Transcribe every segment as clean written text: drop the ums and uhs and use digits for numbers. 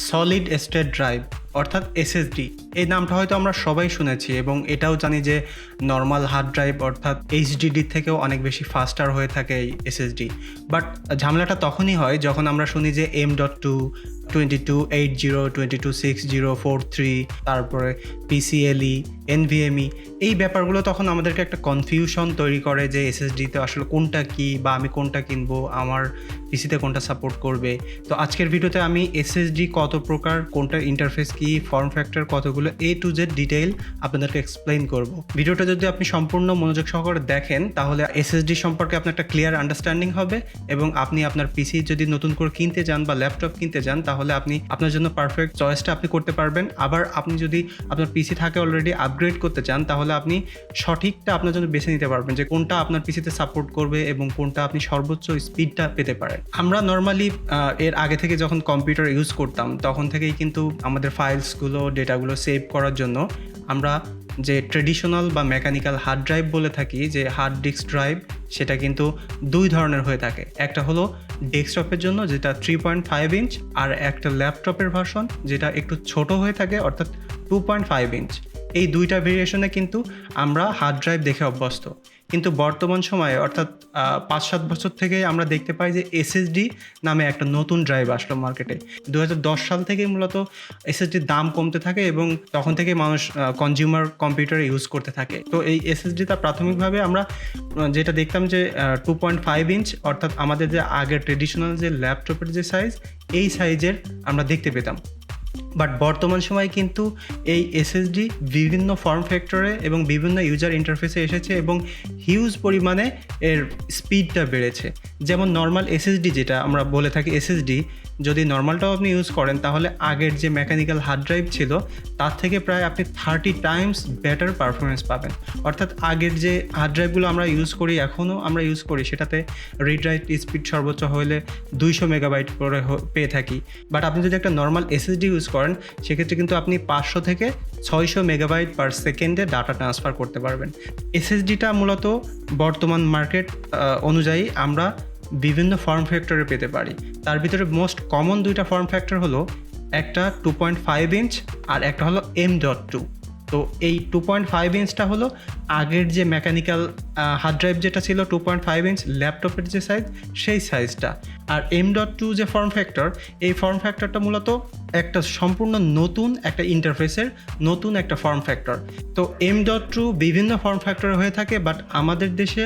Solid state drive অর্থাৎ SSD, এই নামটা হয়তো আমরা সবাই শুনেছি এবং এটাও জানি যে নর্মাল হার্ড ড্রাইভ অর্থাৎ এইচডিডি থেকেও অনেক বেশি ফাস্টার হয়ে থাকে এই এসএসডি। বাট ঝামেলাটা তখনই হয় যখন আমরা শুনি যে M.2, 2280, 226043, তারপরে PCLE, NVMe, এই ব্যাপারগুলো তখন আমাদেরকে একটা কনফিউশন তৈরি করে যে এসএসডিতে আসলে কোনটা কি বা আমি কোনটা কিনবো, আমার পিসিতে কোনটা সাপোর্ট করবে। তো আজকের ভিডিওতে আমি এসএসডি কত প্রকার, কোনটার ইন্টারফেস কি, ফর্ম ফ্যাক্টর কতগুলো, A to Z ডিটেইল আপনাদেরকে এক্সপ্লেইন করব। ভিডিওটা যদি আপনি সম্পূর্ণ মনোযোগ সহকারে দেখেন তাহলে এসএসডি সম্পর্কে আপনার একটা ক্লিয়ার আন্ডারস্ট্যান্ডিং হবে এবং আপনি আপনার পিসি যদি নতুন করে কিনতে যান বা ল্যাপটপ কিনতে যান তাহলে আপনি আপনার জন্য পারফেক্ট চয়েসটা আপনি করতে পারবেন। আবার আপনি যদি আপনার পিসি থাকে অলরেডি আপগ্রেড করতে চান তাহলে আপনি সঠিকটা আপনার জন্য বেছে নিতে পারবেন যে কোনটা আপনার পিসিতে সাপোর্ট করবে এবং কোনটা আপনি সর্বোচ্চ স্পিডটা পেতে পারেন। আমরা নর্মালি এর আগে থেকে যখন কম্পিউটার ইউজ করতাম তখন থেকেই কিন্তু আমাদের ফাইলসগুলো, ডেটাগুলো সেভ করার জন্য আমরা যে ট্রেডিশনাল বা মেকানিক্যাল হার্ড ড্রাইভ বলে থাকি, যে হার্ড ডিস্ক ড্রাইভ, সেটা কিন্তু দুই ধরনের হয়ে থাকে। একটা হলো ডেস্কটপের জন্য যেটা 3.5 ইঞ্চ, আর একটা ল্যাপটপের ভার্সন যেটা একটু ছোট হয়ে থাকে অর্থাৎ 2.5 ইঞ্চ। এই দুইটা ভেরিয়েশনে কিন্তু আমরা হার্ড ড্রাইভ দেখে অভ্যস্ত, কিন্তু বর্তমান সময়ে অর্থাৎ 5-7 বছর থেকে আমরা দেখতে পাই যে এসএসডি নামে একটা নতুন ড্রাইভ আসলো মার্কেটে। 2010 সাল থেকে মূলত এসএসডির দাম কমতে থাকে এবং তখন থেকে মানুষ কনজিউমার কম্পিউটার ইউজ করতে থাকে। তো এই এসএসডিটা প্রাথমিকভাবে আমরা যেটা দেখতাম যে 2.5 ইঞ্চ অর্থাৎ আমাদের যে আগের ট্রেডিশনাল যে ল্যাপটপের যে সাইজ, এই সাইজের আমরা দেখতে পেতাম। বাট বর্তমান সময়ে কিন্তু এই এসএসডি বিভিন্ন ফর্ম ফ্যাক্টরে এবং বিভিন্ন ইউজার ইন্টারফেসে এসেছে এবং হিউজ পরিমাণে এর স্পিডটা বেড়েছে। যেমন নর্মাল এসএসডি, যেটা আমরা বলে থাকি এসএসডি, যদি নর্মালটাও আপনি ইউজ করেন তাহলে আগের যে মেকানিক্যাল হার্ড ড্রাইভ ছিল তার থেকে প্রায় আপনি 30 টাইমস বেটার পারফরমেন্স পাবেন। অর্থাৎ আগের যে হার্ড ড্রাইভগুলো আমরা ইউজ করি, এখনও আমরা ইউজ করি, সেটাতে রিড রাইট স্পিড সর্বোচ্চ হলে 200 মেগাবাইট করে পেয়ে থাকি। বাট আপনি যদি একটা নর্মাল এসএসডি ইউজ করেন সেক্ষেত্রে কিন্তু আপনি 500 থেকে 600 মেগাবাইট পার সেকেন্ডে ডাটা ট্রান্সফার করতে পারবেন। এসএসডিটা মূলত বর্তমান মার্কেট অনুযায়ী আমরা বিভিন্ন ফর্ম ফ্যাক্টরে পেতে পারি। তার ভিতরে মোস্ট কমন দুইটা ফর্ম ফ্যাক্টর হলো, একটা 2.5 ইঞ্চ আর একটা হলো M.2। তো এই 2.5 ইঞ্চটা হলো আগের যে মেকানিক্যাল হার্ড ড্রাইভ যেটা ছিল 2.5 ইঞ্চ ল্যাপটপের যে সাইজ, সেই সাইজটা। আর M.2 যে ফর্ম ফ্যাক্টর, এই ফর্ম ফ্যাক্টরটা মূলত একটা সম্পূর্ণ নতুন একটা ইন্টারফেসের নতুন একটা ফর্ম ফ্যাক্টর। তো M.2 বিভিন্ন ফর্ম ফ্যাক্টর হয়ে থাকে, বাট আমাদের দেশে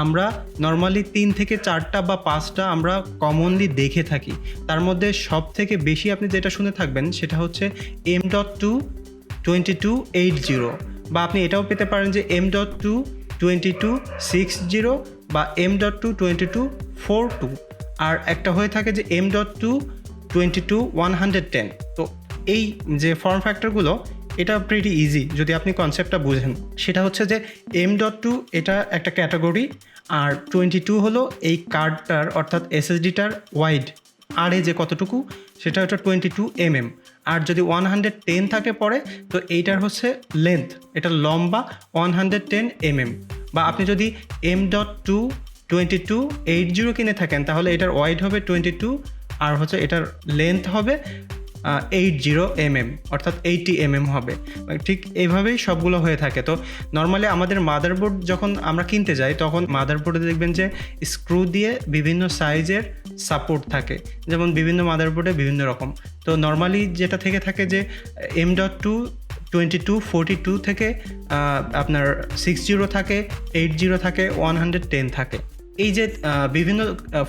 আমরা নর্মালি 3 থেকে 4টা বা 5টা আমরা কমনলি দেখে থাকি। তার মধ্যে সব থেকে বেশি আপনি যেটা শুনে থাকবেন সেটা হচ্ছে M.2 2280, বা আপনি এটাও পেতে পারেন যে M.2 2260 বা M.2 2242, আর একটা হয়ে থাকে যে M.2 22110। তো এই যে ফর্ম ফ্যাক্টরগুলো, এটা প্রিটি ইজি যদি আপনি কনসেপ্টটা বুঝেন। সেটা হচ্ছে যে M.2 এটা একটা ক্যাটাগরি, আর 22 হলো এই কার্ডটার অর্থাৎ এসএসডিটার ওয়াইড, আর যে কতটুকু সেটা হচ্ছে 22 mm। আর যদি 110 থাকে পরে, তো এইটার হচ্ছে লেন্থ, এটা লম্বা 110 mm। বা আপনি যদি M.2 2280 কিনে থাকেন তাহলে এটার ওয়াইড হবে 22, আর হচ্ছে এটার লেন্থ হবে 80 mm অর্থাৎ 80 mm হবে। ঠিক এইভাবেই সবগুলো হয়ে থাকে। তো নর্মালি আমাদের মাদারবোর্ড যখন আমরা কিনতে যাই তখন মাদারবোর্ডে দেখবেন যে স্ক্রু দিয়ে বিভিন্ন সাইজের সাপোর্ট থাকে, যেমন বিভিন্ন মাদারবোর্ডে বিভিন্ন রকম। তো নর্মালি যেটা থেকে থাকে যে M.2 2242 থেকে আপনার 60 থাকে, 80 থাকে, 110 থাকে। এই যে বিভিন্ন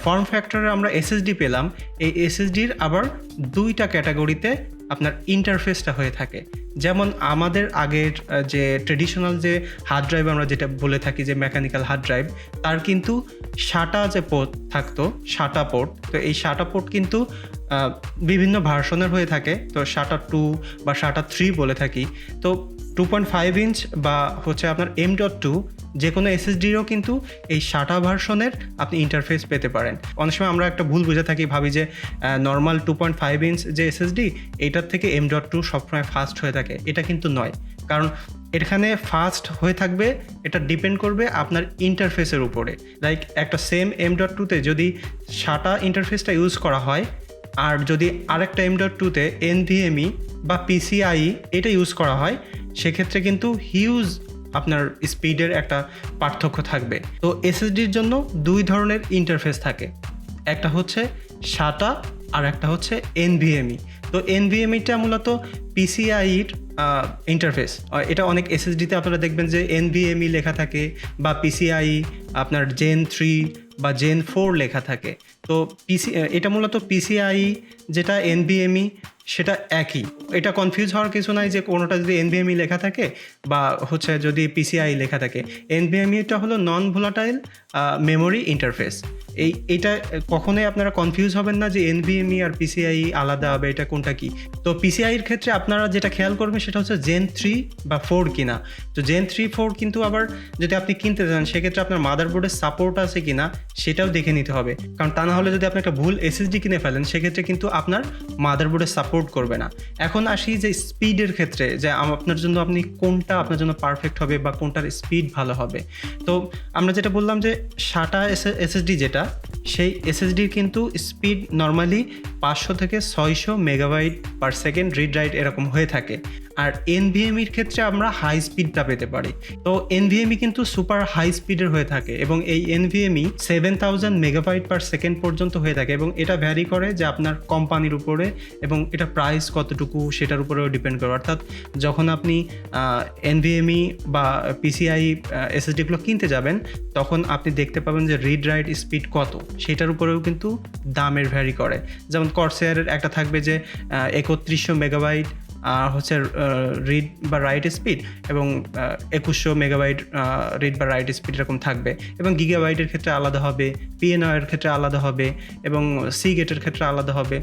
ফর্ম ফ্যাক্টরে আমরা এসএসডি পেলাম, এই এসএসডির আবার দুইটা ক্যাটাগরিতে আপনার ইন্টারফেসটা হয়ে থাকে। যেমন আমাদের আগের যে ট্রেডিশনাল যে হার্ড ড্রাইভ আমরা যেটা বলে থাকি যে মেকানিক্যাল হার্ড ড্রাইভ, তার কিন্তু SATA যে পোর্ট থাকতো, SATA পোর্ট, তো এই SATA পোর্ট কিন্তু বিভিন্ন ভার্সনের হয়ে থাকে। তো SATA 2 বা SATA 3 বলে থাকি। তো 2.5 ইঞ্চ বা হচ্ছে আপনার M.2 যে কোনো এসএসডিরও কিন্তু এই SATA ভার্সনের আপনি ইন্টারফেস পেতে পারেন। অনেক সময় আমরা একটা ভুল বুঝে থাকি, ভাবি যে নর্মাল 2.5 ইঞ্চ যে এসএসডি এইটার থেকে M.2 সবসময় ফাস্ট হয়ে থাকে। এটা কিন্তু নয়, কারণ এখানে ফাস্ট হয়ে থাকবে, এটা ডিপেন্ড করবে আপনার ইন্টারফেসের উপরে। লাইক একটা সেম M.2-তে যদি SATA ইন্টারফেসটা ইউজ করা হয় আর যদি আরেকটা M.2-তে NVMe বা PCIe এটা ইউজ করা হয় সেক্ষেত্রে কিন্তু হিউজ আপনার স্পিডের একটা পার্থক্য থাকবে। তো এসএসডির জন্য দুই ধরনের ইন্টারফেস থাকে, একটা হচ্ছে SATA আর একটা হচ্ছে NVMe। তো NVMeটা মূলত PCIe-র ইন্টারফেস। এটা অনেক এসএসডিতে আপনারা দেখবেন যে NVMe লেখা থাকে বা PCIe আপনার Gen 3 বা Gen 4 লেখা থাকে। তো এটা মূলত PCIe যেটা NVMe সেটা একই, এটা কনফিউজ হওয়ার কিছু নাই যে কোনোটা যদি NVMe লেখা থাকে বা হচ্ছে যদি PCIe লেখা থাকে। NVMeটা হলো নন ভোলাটাইল মেমোরি ইন্টারফেস। এটা কখনোই আপনারা কনফিউজ হবেন না যে NVMe আর PCIe আলাদা হবে, এটা কোনটা কি। তো PCIe-র ক্ষেত্রে আপনারা যেটা খেয়াল করবেন সেটা হচ্ছে Gen 3 বা 4 কিনা। তো Gen 3-4 কিন্তু আবার যদি আপনি কিনতে চান সেক্ষেত্রে আপনার মাদারবোর্ডের সাপোর্ট আছে কিনা সেটাও দেখে নিতে হবে, কারণ তা না হলে যদি আপনি একটা ভুল SSD কিনে ফেলেন সেক্ষেত্রে কিন্তু আপনার মাদারবোর্ডে সাপোর্ট করবে না। এখন আসি যে স্পিডের ক্ষেত্রে, যে আপনার জন্য আপনি কোনটা আপনার জন্য পারফেক্ট হবে বা কোনটার স্পিড ভালো হবে। তো আমরা যেটা বললাম যে SATA SSD যেটা, সেই SSDর কিন্তু স্পিড নর্মালি 500 থেকে 600 megabyte per second read write এরকম হয়ে থাকে। আর NVMeর ক্ষেত্রে আমরা হাই স্পিডটা পেতে পারি। তো NVMe কিন্তু সুপার হাই স্পিডের হয়ে থাকে এবং এই NVMe 7000 মেগাবাইট পার সেকেন্ড পর্যন্ত হয়ে থাকে এবং এটা ভ্যারি করে যে আপনার কোম্পানির উপরে এবং এটা প্রাইস কতটুকু সেটার উপরেও ডিপেন্ড করে। অর্থাৎ যখন আপনি NVMe বা PCIe SSDগুলো কিনতে যাবেন তখন আপনি দেখতে পাবেন যে রিড রাইট স্পিড কত, সেটার উপরেও কিন্তু দামের ভ্যারি করে। যেমন কর্সায়ারের একটা থাকবে যে 3100 মেগাবাইট হচ্ছে রিড বা রাইট স্পিড এবং 2100 মেগাবাইট রিড বা রাইট স্পিড এরকম থাকবে এবং গিগাবাইটের ক্ষেত্রে আলাদা হবে, PNR-এর ক্ষেত্রে আলাদা হবে এবং সিগেটের ক্ষেত্রে আলাদা হবে।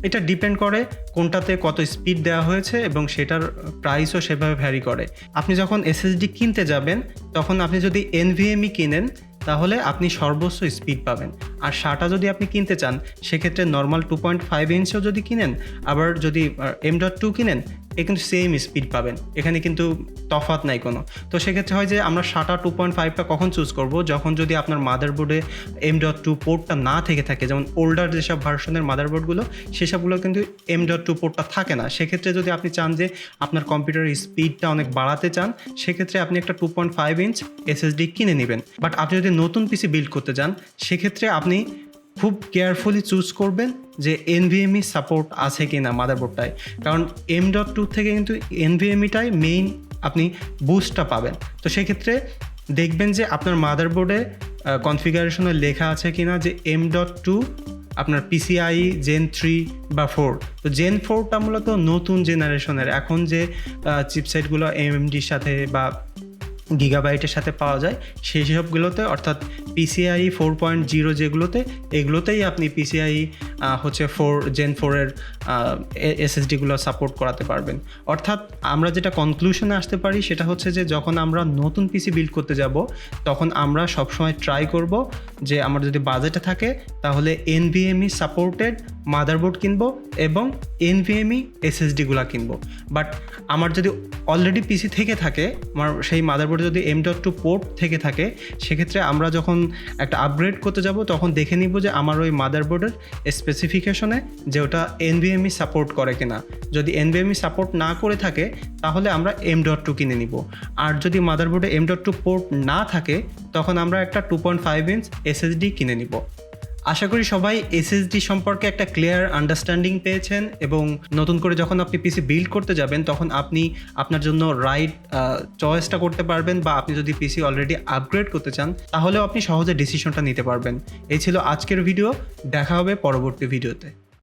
এটা ডিপেন্ড করে কোনটাতে কত স্পিড দেওয়া হয়েছে এবং সেটার প্রাইসও সেভাবে ভ্যারি করে। আপনি যখন SSD কিনতে যাবেন তখন আপনি যদি NVMe কিনেন তাহলে আপনি সর্বোচ্চ স্পিড পাবেন। আর SATA যদি আপনি কিনতে চান সেক্ষেত্রে নর্মাল 2.5 ইঞ্চও যদি কিনেন, আবার যদি M.2 কিনেন কিন্তু সেম স্পিড পাবেন, এখানে কিন্তু তফাৎ নাই কোনো। তো সেক্ষেত্রে হয় যে আমরা SATA 2.5টা কখন চুজ করব, যখন যদি আপনার মাদারবোর্ডে M.2 পোর্টটা না থেকে থাকে। যেমন ওল্ডার যেসব ভার্সনের মাদারবোর্ডগুলো সেসবগুলো কিন্তু M.2 পোর্টটা থাকে না। সেক্ষেত্রে যদি আপনি চান যে আপনার কম্পিউটারের স্পিডটা অনেক বাড়াতে চান সেক্ষেত্রে আপনি একটা 2.5 ইঞ্চ SSD কিনে নেবেন। বাট আপনি যদি নতুন পিসি বিল্ড করতে চান সেক্ষেত্রে আপনি খুব কেয়ারফুলি চুজ করবেন যে NVMe সাপোর্ট আছে কি না মাদারবোর্ডটায়, কারণ M.2 থেকে কিন্তু NVMeটাই মেইন আপনি বুস্টটা পাবেন। তো সেক্ষেত্রে দেখবেন যে আপনার মাদারবোর্ডে কনফিগারেশনে লেখা আছে কি না যে M.2 আপনার PCIe Gen 3 বা 4। তো Gen 4টা মূলত নতুন জেনারেশনের, এখন যে চিপসেটগুলো AMD-র সাথে বা গিগাবাইটের সাথে পাওয়া যায় সেই সবগুলোতে, অর্থাৎ PCIe 4.0 যেগুলোতে, এগুলোতেই আপনি PCIe হচ্ছে Gen 4-এর SSDগুলো সাপোর্ট করাতে পারবেন। অর্থাৎ আমরা যেটা কনক্লুশনে আসতে পারি সেটা হচ্ছে যে যখন আমরা নতুন পিসি বিল্ড করতে যাব তখন আমরা সবসময় ট্রাই করব যে আমার যদি বাজেটে থাকে তাহলে NVMe সাপোর্টেড মাদারবোর্ড কিনবো এবং NVMe SSDগুলো কিনবো। বাট আমার যদি অলরেডি পিসি থেকে থাকে, আমার সেই মাদারবোর্ডে যদি M.2 পোর্ট থেকে থাকে সেক্ষেত্রে আমরা যখন একটা আপগ্রেড করতে যাব তখন দেখে নিব যে আমার ওই মাদারবোর্ডের স্পেসিফিকেশনে যে ওটা NVMe সাপোর্ট করে কিনা। যদি NVMe সাপোর্ট না করে থাকে তাহলে আমরা M.2 কিনে নিব। আর যদি মাদারবোর্ডে M.2 পোর্ট না থাকে তখন আমরা একটা 2.5 ইঞ্চ SSD কিনে নিব। আশা করি সবাই SSD সম্পর্কে একটা ক্লিয়ার আন্ডারস্ট্যান্ডিং পেয়েছেন এবং নতুন করে যখন আপনি পিসি বিল্ড করতে যাবেন তখন আপনি আপনার জন্য রাইট চয়েসটা করতে পারবেন, বা আপনি যদি পিসি অলরেডি আপগ্রেড করতে চান তাহলেও আপনি সহজে ডিসিশনটা নিতে পারবেন। এই ছিল আজকের ভিডিও, দেখা হবে পরবর্তী ভিডিওতে।